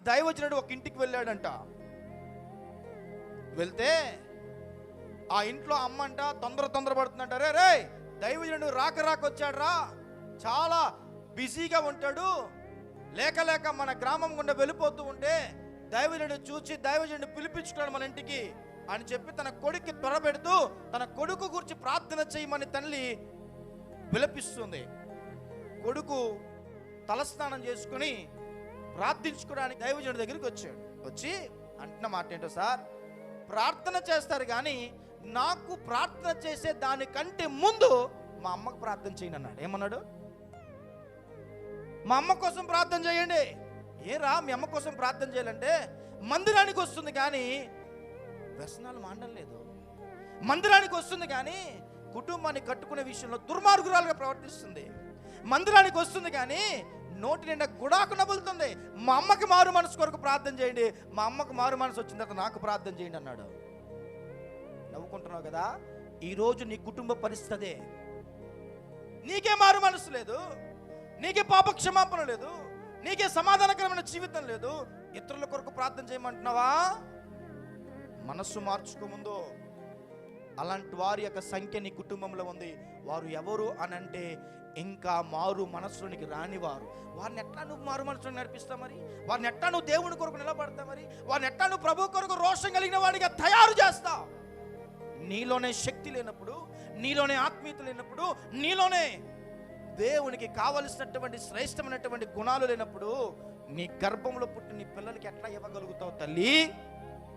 దైవజనుడు ఒక ఇంటికి వెళ్ళాడంట. వెళ్తే ఆ ఇంట్లో అమ్మ అంట తొందర పడుతుందంట. రే దైవజనుడు రాక వచ్చాడు రా, చాలా బిజీగా ఉంటాడు, లేక మన గ్రామం గుండా వెళ్ళిపోతూ ఉంటే దైవజనుడు చూసి దైవజనుడు పిలిపించుకున్నాడు మన ఇంటికి అని చెప్పి తన కొడుక్కి త్వరపెడుతూ తన కొడుకు గురించి ప్రార్థన చేయమని తల్లి విలపిస్తుంది. కొడుకు తలస్నానం చేసుకుని ప్రార్థించుకోవడానికి దైవజనుడి దగ్గరికి వచ్చాడు. వచ్చి అంటున్న మాట ఏంటో, సార్ ప్రార్థన చేస్తారు కానీ నాకు ప్రార్థన చేసే దానికంటే ముందు మా అమ్మకు ప్రార్థన చేయండి అన్నాడు. ఏమన్నాడు? మా అమ్మ కోసం ప్రార్థన చేయండి. ఏరా మీ అమ్మ కోసం ప్రార్థన చేయాలంటే మందిరానికి వస్తుంది కానీ వ్యసనాలు మాండం లేదు, మందిరానికి వస్తుంది కానీ కుటుంబాన్ని కట్టుకునే విషయంలో దుర్మార్గురాలుగా ప్రవర్తిస్తుంది, మందిరానికి వస్తుంది కానీ నోటి నిండా గుడాకు నవ్వులుతుంది. మా అమ్మకి మారు మనసు కొరకు ప్రార్థన చేయండి, మా అమ్మకు మారు మనసు వచ్చిన తర్వాత నాకు ప్రార్థన చేయండి అన్నాడు. నవ్వుకుంటున్నావు కదా, ఈరోజు నీ కుటుంబ పరిస్థితి, నీకే మారు మనసు లేదు, నీకే పాప క్షమాపణ లేదు, నీకే సమాధానకరమైన జీవితం లేదు, ఇతరుల కొరకు ప్రార్థన చేయమంటున్నావా? మనస్సు మార్చుకోముందు. అలాంటి వారి యొక్క సంఖ్య నీ కుటుంబంలో ఉంది. వారు ఎవరు అని అంటే ఇంకా మారు మనస్సులోనికి రానివారు. వారిని ఎట్లా నువ్వు మారు మనసులోకి నడిపిస్తావు? మరి వారిని ఎట్లా నువ్వు దేవుని కొరకు నిలబడతావు? మరి వారిని ఎట్లా నువ్వు ప్రభు కొరకు రోషం కలిగిన వాడిగా తయారు చేస్తావు? నీలోనే శక్తి లేనప్పుడు, నీలోనే ఆత్మీయత లేనప్పుడు, నీలోనే దేవునికి కావలసినటువంటి శ్రేష్టమైనటువంటి గుణాలు లేనప్పుడు నీ గర్భంలో పుట్టి నీ పిల్లలకి ఎట్లా ఇవ్వగలుగుతావు తల్లి?